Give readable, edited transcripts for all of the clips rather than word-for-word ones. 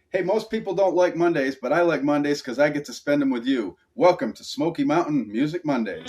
Hey, most people don't like Mondays, but I like Mondays because I get to spend them with you. Welcome to Smoky Mountain Music Mondays.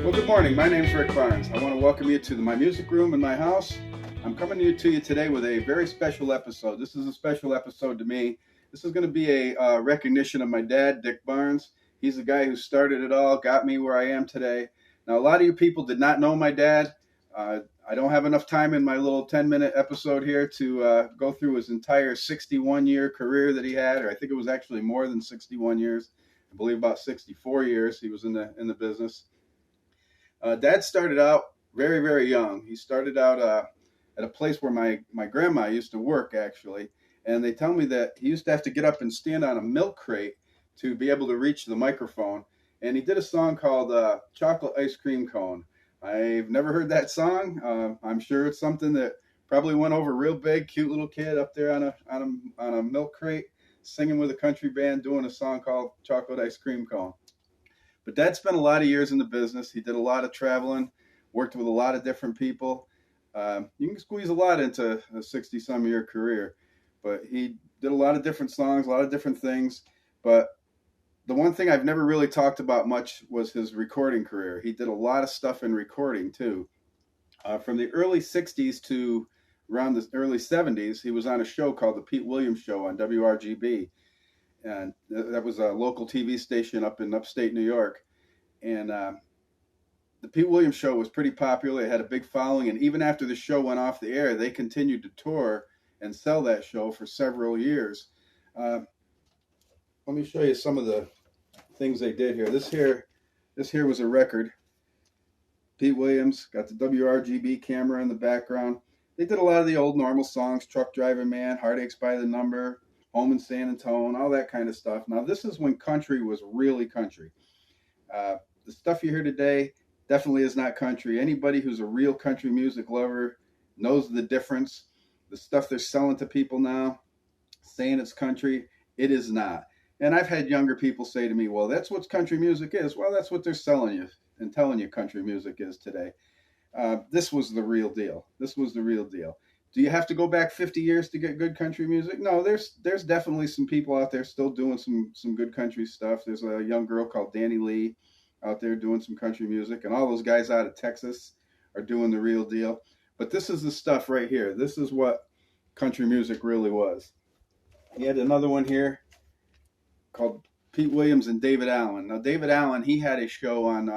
Well, good morning. My name's Rick Barnes. I want to welcome you to my music room in my house. I'm coming to you today with a very special episode. This is a special episode to me. This is going to be a recognition of my dad, Dick Barnes. He's the guy who started it all, got me where I am today. Now, a lot of you people did not know my dad. I don't have enough time in my little 10-minute episode here to go through his entire 61-year career that he had, or I think it was actually more than 61 years. I believe about 64 years he was in the business. Dad started out very, very young. He started out at a place where my grandma used to work, actually. And they tell me that he used to have to get up and stand on a milk crate to be able to reach the microphone. And he did a song called Chocolate Ice Cream Cone. I've never heard that song. I'm sure it's something that probably went over real big. Cute little kid up there on a milk crate, singing with a country band, doing a song called Chocolate Ice Cream Cone. But Dad spent a lot of years in the business. He did a lot of traveling, worked with a lot of different people. You can squeeze a lot into a 60-some-year career. But he did a lot of different songs, a lot of different things. But the one thing I've never really talked about much was his recording career. He did a lot of stuff in recording, too. From the early 60s to around the early 70s, he was on a show called The Pete Williams Show on WRGB. And that was a local TV station up in upstate New York. And the Pete Williams Show was pretty popular. It had a big following. And even after the show went off the air, they continued to tour and sell that show for several years. Let me show you some of the things they did here. This here was a record. Pete Williams got the WRGB camera in the background. They did a lot of the old normal songs, Truck Driving Man, Heartaches by the Number, Home in San Antonio, all that kind of stuff. Now, this is when country was really country. The stuff you hear today definitely is not country. Anybody who's a real country music lover knows the difference. The stuff they're selling to people now, saying it's country, it is not. And I've had younger people say to me, well, that's what country music is. Well, that's what they're selling you and telling you country music is today. This was the real deal. This was the real deal. Do you have to go back 50 years to get good country music? No, there's definitely some people out there still doing some good country stuff. There's a young girl called Danny Lee out there doing some country music, and all those guys out of Texas are doing the real deal. But this is the stuff right here. This is what country music really was. He had another one here called Pete Williams and David Allen. Now, David Allen, he had a show on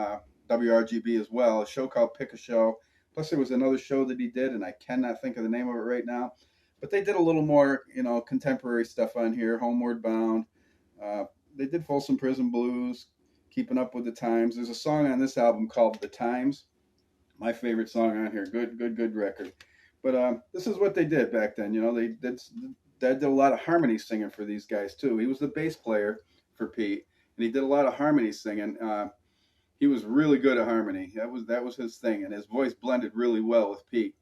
WRGB as well, a show called Pick a Show. Plus, there was another show that he did, and I cannot think of the name of it right now. But they did a little more, contemporary stuff on here, Homeward Bound. They did Folsom Prison Blues, Keeping Up with the Times. There's a song on this album called The Times. My favorite song on here. Good record. But this is what they did back then. Dad did a lot of harmony singing for these guys, too. He was the bass player for Pete, and he did a lot of harmony singing. He was really good at harmony. That was his thing, and his voice blended really well with Pete.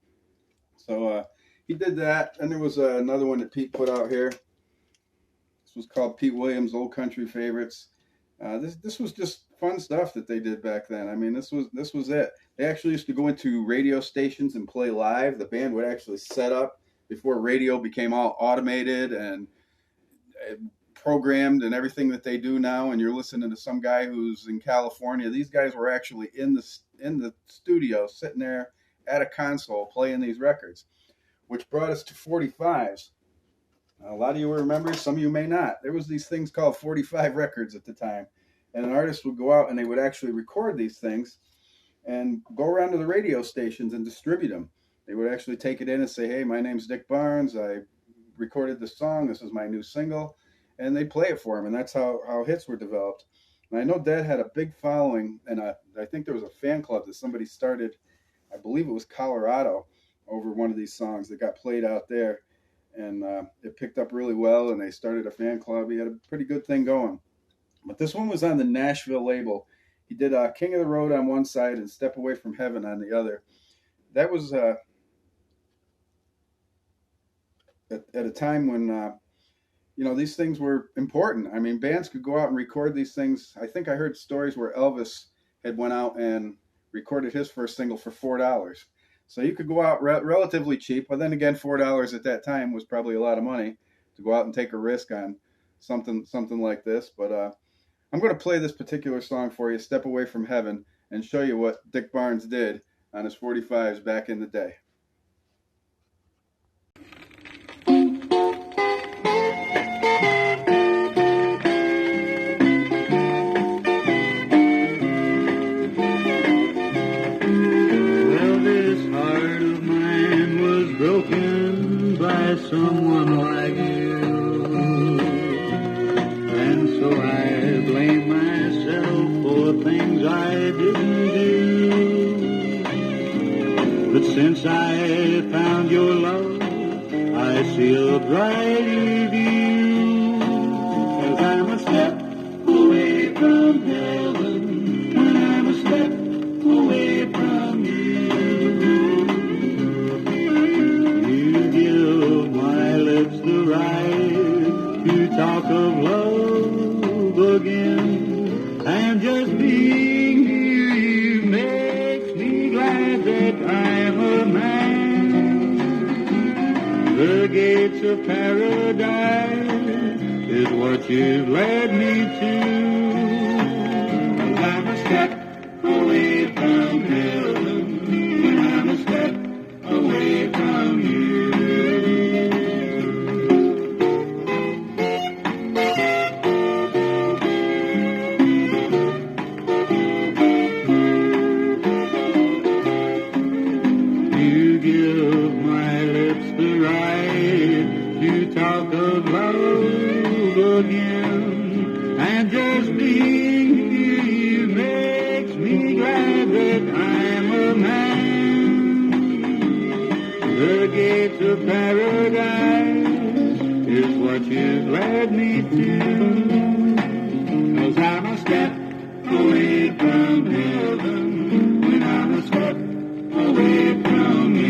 So he did that. And there was another one that Pete put out here. This was called Pete Williams' Old Country Favorites. This was just fun stuff that they did back then. I mean, this was it. They actually used to go into radio stations and play live. The band would actually set up before radio became all automated and programmed and everything that they do now. And you're listening to some guy who's in California. These guys were actually in the studio, sitting there at a console playing these records, which brought us to 45s. A lot of you will remember, some of you may not. There was these things called 45 records at the time. And an artist would go out and they would actually record these things and go around to the radio stations and distribute them. They would actually take it in and say, hey, my name's Dick Barnes. I recorded this song. This is my new single. And they'd play it for him. And that's how hits were developed. And I know Dad had a big following. And I think there was a fan club that somebody started, I believe it was Colorado, over one of these songs that got played out there. And it picked up really well, and they started a fan club. He had a pretty good thing going. But this one was on the Nashville label. He did King of the Road on one side and Step Away from Heaven on the other. That was at a time when, these things were important. I mean, bands could go out and record these things. I think I heard stories where Elvis had went out and recorded his first single for $4. So you could go out relatively cheap, but then again, $4 at that time was probably a lot of money to go out and take a risk on something like this. But I'm going to play this particular song for you, "Step Away from Heaven," and show you what Dick Barnes did on his 45s back in the day. Someone like you, and so I blame myself for things I didn't do. But since I found your love, I see a brighter view. 'Cause I'm a step away from heaven, and I'm a step away from you. The right to talk of love again, and just being near you makes me glad that I'm a man. The gates of paradise is what you've led me to. I'm a step away from heaven, and I'm a step away from you. Talk of love again, and just being here you makes me glad that I'm a man. The gates of paradise is what you've led me to. 'Cause I'm a step away from heaven, when I'm a step away from you.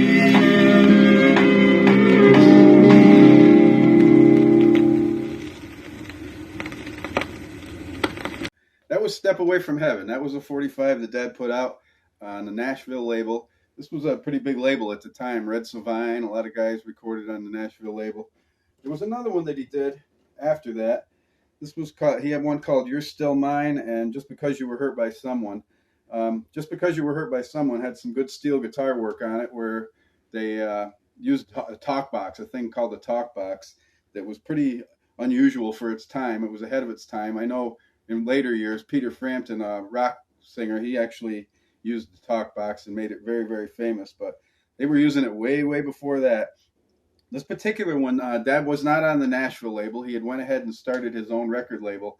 That was "Step Away from Heaven." That was a 45 that Dad put out on the Nashville label. This was a pretty big label at the time. Red Savine, a lot of guys recorded on the Nashville label. There was another one that he did after that. This was called, he had one called "You're Still Mine" and "Just Because You Were Hurt by Someone." "Just Because You Were Hurt by Someone" had some good steel guitar work on it, where they used a talk box, a thing called a talk box, that was pretty unusual for its time. It was ahead of its time. I know in later years, Peter Frampton, a rock singer, he actually used the talk box and made it very, very famous. But they were using it way, way before that. This particular one, Dad was not on the Nashville label. He had went ahead and started his own record label.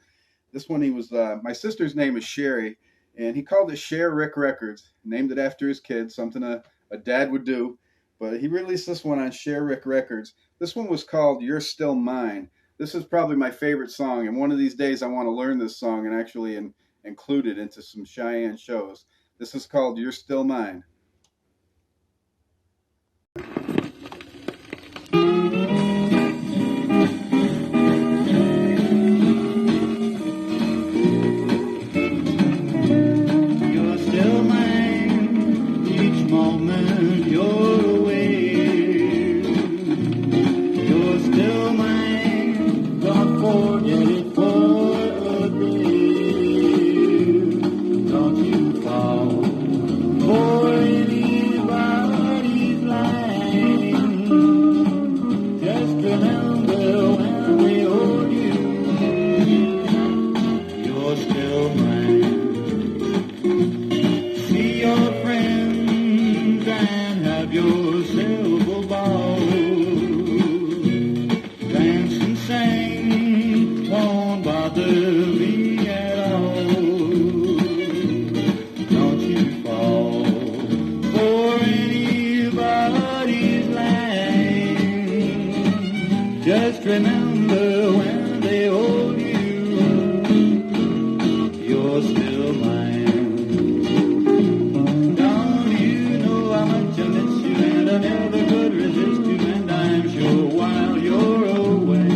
This one, he was, my sister's name is Sherry, and he called it Cher Rick Records, named it after his kid, something a dad would do. But he released this one on Cher Rick Records. This one was called "You're Still Mine." This is probably my favorite song, and one of these days I want to learn this song and actually include it into some Cheyenne shows. This is called "You're Still Mine." You're still mine, each moment you're away. You're still mine, don't forget it for a day. Don't you fall for anybody's line. Just remember when they hold you, you're still mine. See your friends and have yourself a ball. Dance and sing, won't bother me at all. Don't you fall for anybody's line. Just remember when they hold you, you're still mine. Don't you know how much I miss you, and I never could resist you, and I'm sure while you're away,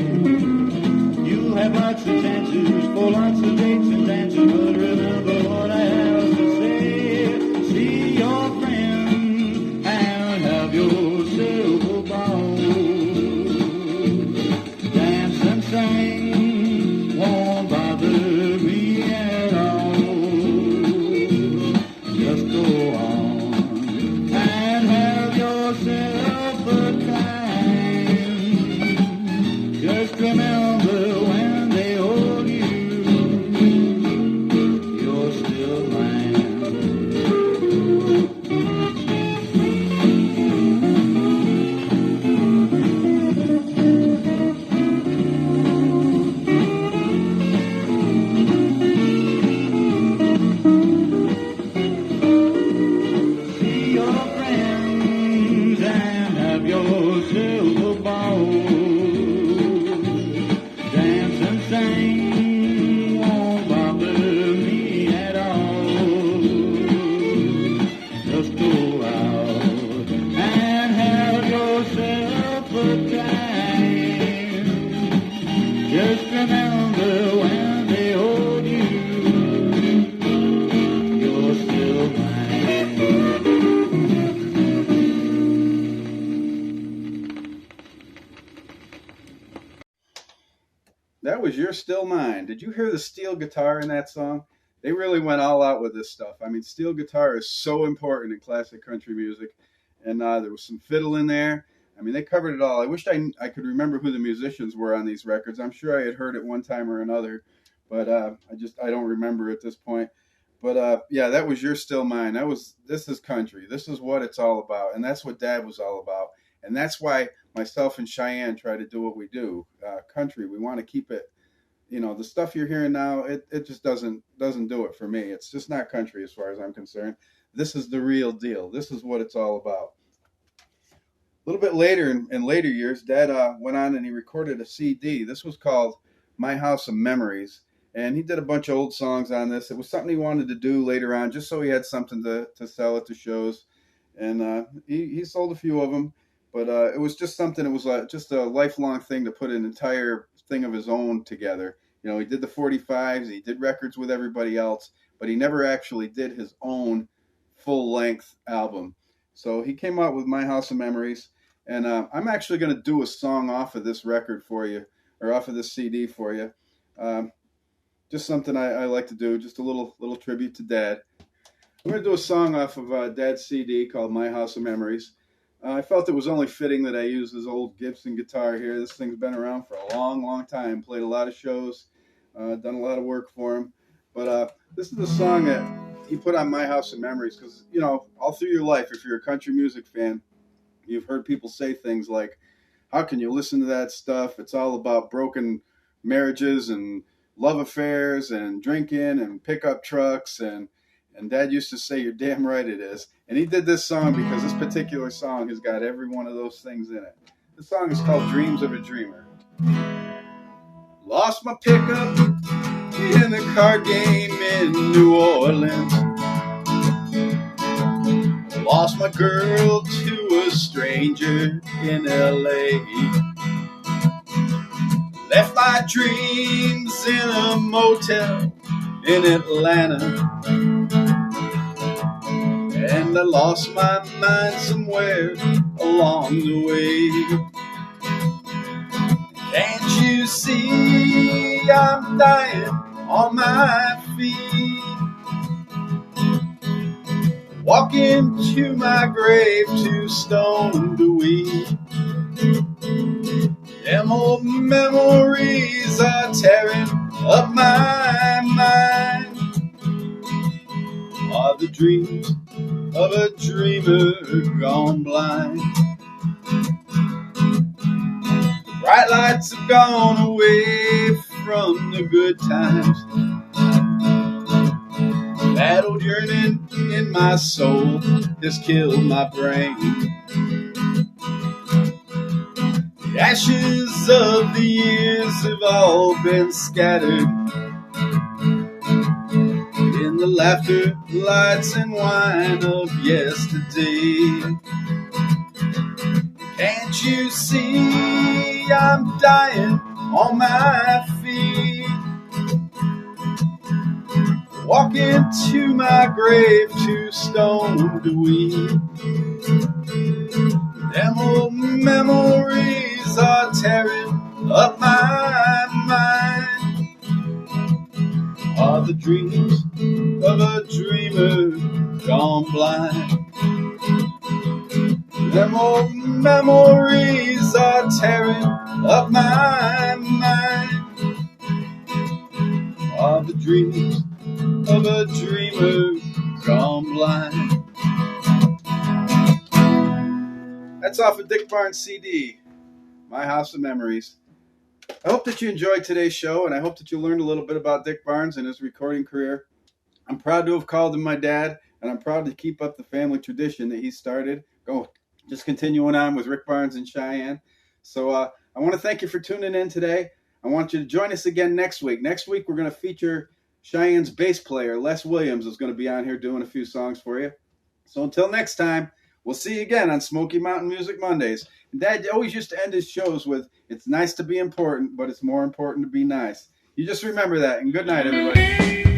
you'll have lots of chances for lots of dates and dances, but remember what I have to say. That was You're Still Mine. Did you hear the steel guitar in that song? They really went all out with this stuff. I mean, steel guitar is so important in classic country music. And there was some fiddle in there. I mean, they covered it all. I wished I could remember who the musicians were on these records. I'm sure I had heard it one time or another, but I don't remember at this point. But yeah, that was You're Still Mine. This is country. This is what it's all about, and that's what Dad was all about, and that's why myself and Cheyenne try to do what we do. Country. We want to keep it. You know, the stuff you're hearing now, it just doesn't do it for me. It's just not country as far as I'm concerned. This is the real deal. This is what it's all about. A little bit later, in later years, Dad went on and he recorded a CD. This was called My House of Memories, and he did a bunch of old songs on this. It was something he wanted to do later on, just so he had something to sell at the shows, and he sold a few of them. But it was just something. It was just a lifelong thing to put an entire thing of his own together. You know, he did the 45s, he did records with everybody else, but he never actually did his own full-length album. So he came out with My House of Memories, and I'm actually going to do a song off of this record for you, or off of this CD for you. Just something I like to do, just a little tribute to Dad. I'm going to do a song off of Dad's CD called My House of Memories. I felt it was only fitting that I use his old Gibson guitar here. This thing's been around for a long, long time. Played a lot of shows, done a lot of work for him. But this is a song that he put on My House of Memories because, you know, all through your life, if you're a country music fan, you've heard people say things like, how can you listen to that stuff? It's all about broken marriages and love affairs and drinking and pickup trucks. And Dad used to say, you're damn right it is. And he did this song because this particular song has got every one of those things in it. The song is called Dreams of a Dreamer. Lost my pickup in the card game in New Orleans. Lost my girl to a stranger in LA. Left my dreams in a motel in Atlanta. And I lost my mind somewhere along the way. Can't you see I'm dying on my feet? Walking to my grave too stoned to weep. Them old memories are tearing up my mind. Are the dreams of a dreamer gone blind? The bright lights have gone away from the good times. That old yearning in my soul has killed my brain. The ashes of the years have all been scattered in the laughter, lights, and wine of yesterday. Can't you see I'm dying on my feet? Walking to my grave too stoned to weep. Them old memories are tearing up my mind. Are the dreams of a dreamer gone blind? Them old memories are tearing up my mind. Are the dreams of a dreamer gone blind? That's off of Dick Barnes' CD, My House of Memories. I hope that you enjoyed today's show, and I hope that you learned a little bit about Dick Barnes and his recording career. I'm proud to have called him my dad, and I'm proud to keep up the family tradition that he started. Just continuing on with Rick Barnes and Cheyenne. So I want to thank you for tuning in today. I want you to join us again next week. Next week, we're going to feature Cheyenne's bass player, Les Williams, is going to be on here doing a few songs for you. So until next time, we'll see you again on Smoky Mountain Music Mondays. And Dad always used to end his shows with, it's nice to be important, but it's more important to be nice. You just remember that, and good night, everybody.